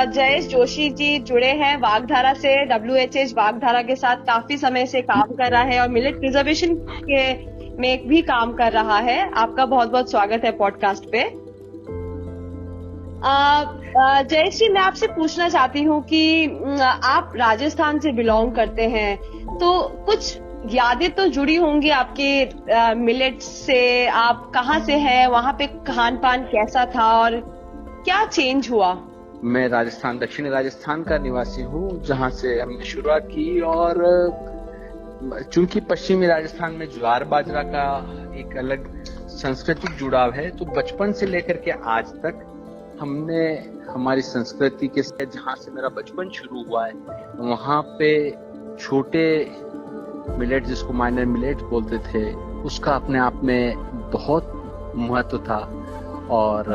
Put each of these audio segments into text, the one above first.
जयेश जोशी जी जुड़े हैं वागधारा से। WHH वागधारा के साथ काफी समय से काम कर रहा है और मिलेट प्रिजर्वेशन के में भी काम कर रहा है। आपका बहुत बहुत स्वागत है पॉडकास्ट पे। जयेश जी, मैं आपसे पूछना चाहती हूँ कि आप राजस्थान से बिलोंग करते हैं, तो कुछ यादें तो जुड़ी होंगी आपके मिलेट से। आप कहाँ से हैं, वहाँ पे खान पान कैसा था और क्या चेंज हुआ? मैं राजस्थान, दक्षिणी राजस्थान का निवासी हूँ, जहाँ से हमने शुरुआत की। और चूंकि पश्चिमी राजस्थान में ज्वार बाजरा का एक अलग सांस्कृतिक जुड़ाव है, तो बचपन से लेकर के आज तक हमने हमारी संस्कृति के साथ, जहाँ से मेरा बचपन शुरू हुआ है, वहाँ पे छोटे मिलेट, जिसको माइनर मिलेट बोलते थे, उसका अपने आप में बहुत महत्व था। और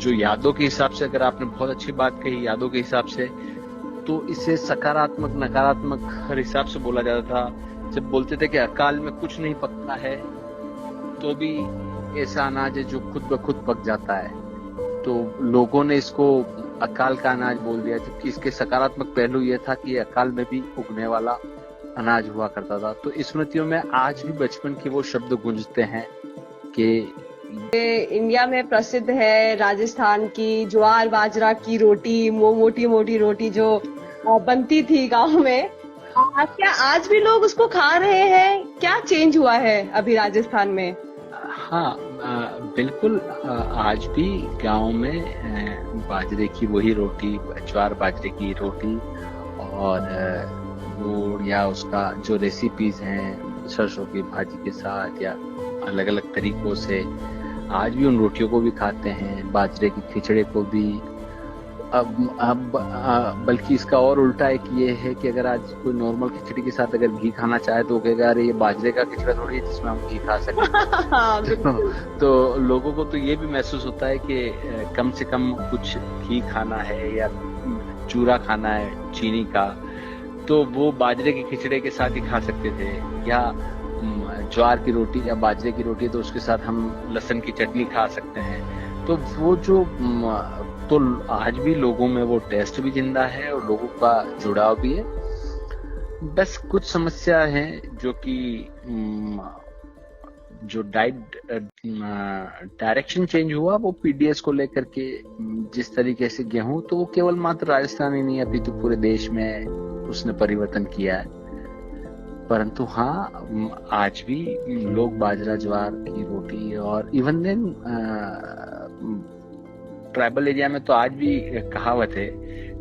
जो यादों के हिसाब से, अगर आपने बहुत अच्छी बात कही यादों के हिसाब से, तो इसे सकारात्मक नकारात्मक हर हिसाब से बोला जाता था। जब बोलते थे कि अकाल में कुछ नहीं पकता है, तो भी ऐसा अनाज है जो खुद ब खुद पक जाता है, तो लोगों ने इसको अकाल का अनाज बोल दिया। जबकि इसके सकारात्मक पहलू यह था कि अकाल में भी उगने वाला अनाज हुआ करता था। तो स्मृतियों में आज भी बचपन के वो शब्द गूंजते हैं कि इंडिया में प्रसिद्ध है राजस्थान की ज्वार बाजरा की रोटी, मोटी मोटी रोटी जो बनती थी गांव में। क्या आज भी लोग उसको खा रहे हैं? क्या चेंज हुआ है अभी राजस्थान में? हाँ, बिल्कुल। आज भी गांव में बाजरे की वही रोटी, ज्वार बाजरे की रोटी, और गुड़ या उसका जो रेसिपीज हैं सरसों की भाजी के साथ या अलग अलग तरीकों से, आज भी उन रोटियों को भी खाते हैं, बाजरे की खिचड़े को भी। अब बल्कि इसका और उल्टा एक ये है कि अगर आज कोई नॉर्मल खिचड़ी के साथ अगर घी खाना चाहे तो कहेगा अरे ये बाजरे का खिचड़ा थोड़ी है जिसमें हम घी खा सकें। तो लोगों को तो ये भी महसूस होता है कि कम से कम कुछ घी खाना है या चूरा खाना है चीनी का, तो वो बाजरे के खिचड़े के साथ ही खा सकते थे। या ज्वार की रोटी या बाजरे की रोटी, तो उसके साथ हम लहसुन की चटनी खा सकते हैं। तो वो जो तो आज भी लोगों में वो टेस्ट भी जिंदा है और लोगों का जुड़ाव भी है। बस कुछ समस्या है जो कि जो डायरेक्शन चेंज हुआ वो पीडीएस को लेकर के। जिस तरीके से गेहूं, तो वो केवल मात्र राजस्थान ही नहीं, अभी तो पूरे देश में उसने परिवर्तन किया है। परंतु हाँ, आज भी लोग बाजरा ज्वार की रोटी, और इवन देन ट्राइबल एरिया में तो आज भी कहावत है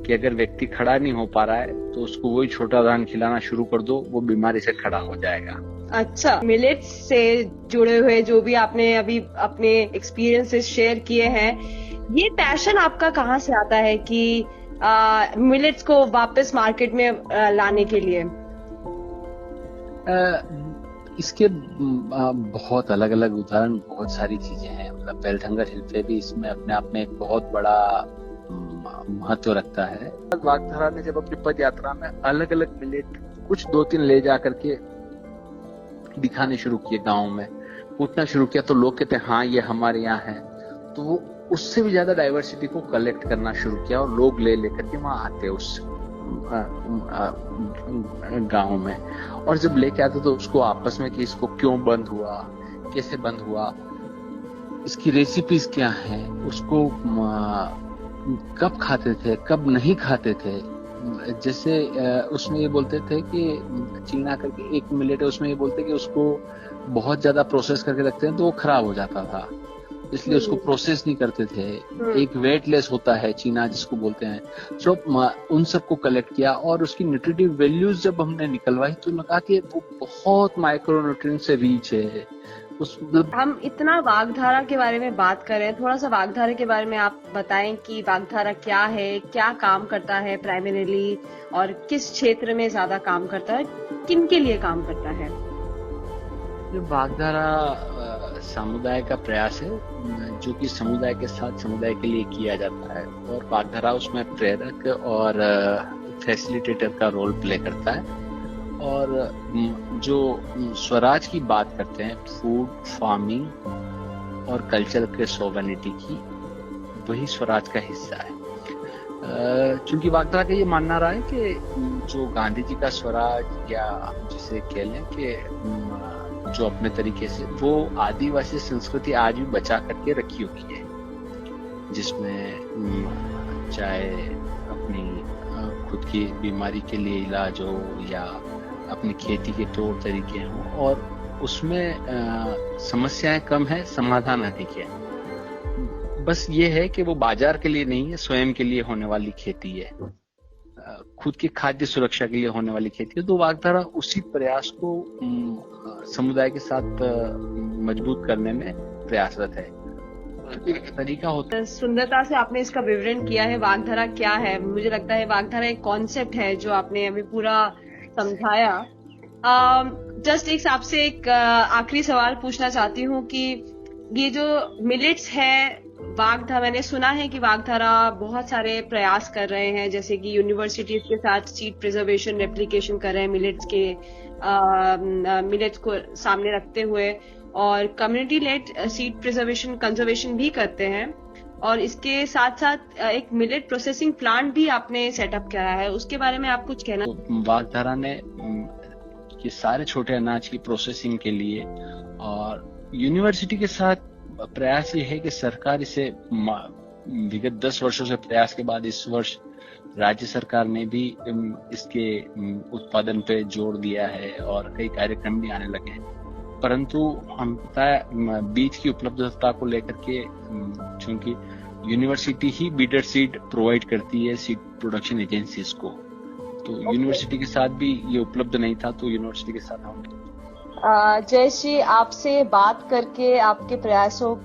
कि अगर व्यक्ति खड़ा नहीं हो पा रहा है तो उसको वही छोटा धान खिलाना शुरू कर दो, वो बीमारी से खड़ा हो जाएगा। अच्छा, मिलेट्स से जुड़े हुए जो भी आपने अभी अपने एक्सपीरियंसेस शेयर किए हैं, ये पैशन आपका कहाँ से आता है कि मिलेट्स को वापस मार्केट में लाने के लिए? इसके बहुत अलग अलग उदाहरण, बहुत सारी चीजें हैं। मतलब बेलथंगर हिल पे भी इसमें अपने आप में एक बहुत बड़ा महत्व रखता है। वागधारा ने जब अपनी पद यात्रा में अलग अलग मिलेट कुछ 2-3 ले जा करके दिखाने शुरू किए, गाँव में पूछना शुरू किया, तो लोग कहते हैं हाँ ये हमारे यहाँ है। तो वो उससे भी ज्यादा डाइवर्सिटी को कलेक्ट करना शुरू किया और लोग ले लेकर के वहां आते उस गाँव में। और जब लेके आते तो उसको आपस में कि इसको क्यों बंद हुआ, कैसे बंद हुआ, इसकी रेसिपीज क्या हैं, उसको कब खाते थे कब नहीं खाते थे। जैसे उसमें ये बोलते थे कि चीना करके एक मिलेट है, उसमें ये बोलते कि उसको बहुत ज्यादा प्रोसेस करके रखते हैं तो वो खराब हो जाता था, इसलिए उसको प्रोसेस नहीं करते थे। एक वेटलेस होता है चीना जिसको बोलते हैं। तो उन सबको कलेक्ट किया और उसकी न्यूट्रिटिव वैल्यूज जब हमने निकलवाई तो लगा कि वो बहुत माइक्रोन्यूट्रिएंट से रीच है। हम इतना वागधारा के बारे में बात कर रहे हैं, थोड़ा सा वागधारा के बारे में आप बताएं कि वागधारा क्या है, क्या काम करता है प्राइमरीली, और किस क्षेत्र में ज्यादा काम करता है, किन के लिए काम करता है? वागधारा समुदाय का प्रयास है जो कि समुदाय के साथ समुदाय के लिए किया जाता है, और वागधारा उसमें प्रेरक और फैसिलिटेटर का रोल प्ले करता है। और जो स्वराज की बात करते हैं, फूड, फार्मिंग और कल्चर के सोवेनिटी की, वही स्वराज का हिस्सा है। चूंकि वागधारा का ये मानना रहा है कि जो गांधी जी का स्वराज या हम जिसे कह लें कि जो अपने तरीके से वो आदिवासी संस्कृति आज भी बचा करके रखी हुई है, जिसमें चाहे अपनी खुद की बीमारी के लिए इलाज हो या अपनी खेती के तौर तरीके हों, और उसमें समस्याएं कम है, समाधान अधिक है। बस ये है कि वो बाजार के लिए नहीं है, स्वयं के लिए होने वाली खेती है, खुद की खाद्य सुरक्षा के लिए होने वाली खेती है। तो वागधारा उसी प्रयास को समुदाय के साथ मजबूत करने में प्रयासरत है। तरीका होता है। सुंदरता से आपने इसका विवरण किया है वागधारा क्या है। मुझे लगता है वागधारा एक कॉन्सेप्ट है जो आपने अभी पूरा समझाया। जस्ट एक आपसे एक आखिरी सवाल पूछना चाहती हूँ कि ये जो मिलेट्स है वागधारा, मैंने सुना है कि वागधारा बहुत सारे प्रयास कर रहे हैं, जैसे कि यूनिवर्सिटीज के साथ सीड प्रिजर्वेशन रेप्लिकेशन कर रहे हैं मिलेट्स के मिलेट्स को सामने रखते हुए, और community lead seed preservation conservation भी करते हैं, और इसके साथ साथ एक मिलेट प्रोसेसिंग प्लांट भी आपने सेटअप करा है। उसके बारे में आप कुछ कहना? वागधारा ने ये सारे छोटे अनाज की प्रोसेसिंग के लिए और यूनिवर्सिटी के साथ प्रयास ये है कि सरकार इसे विगत 10 वर्षों से प्रयास के बाद इस वर्ष राज्य सरकार ने भी इसके उत्पादन पे जोर दिया है और कई कार्यक्रम भी आने लगे हैं। परंतु हम बीज की उपलब्धता को लेकर के, चूंकि यूनिवर्सिटी ही बीडर सीड प्रोवाइड करती है सीड प्रोडक्शन एजेंसीज को, तो यूनिवर्सिटी के साथ भी ये उपलब्ध नहीं था, तो यूनिवर्सिटी के साथ हम जयश्री, आपसे बात करके, आपके प्रयासों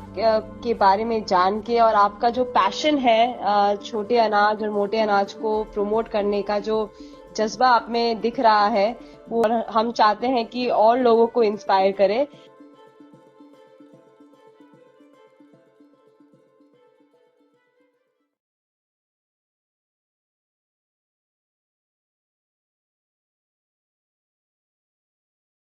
के बारे में जान के, और आपका जो पैशन है छोटे अनाज और मोटे अनाज को प्रमोट करने का जो जज्बा आप में दिख रहा है, वो हम चाहते हैं कि और लोगों को इंस्पायर करे।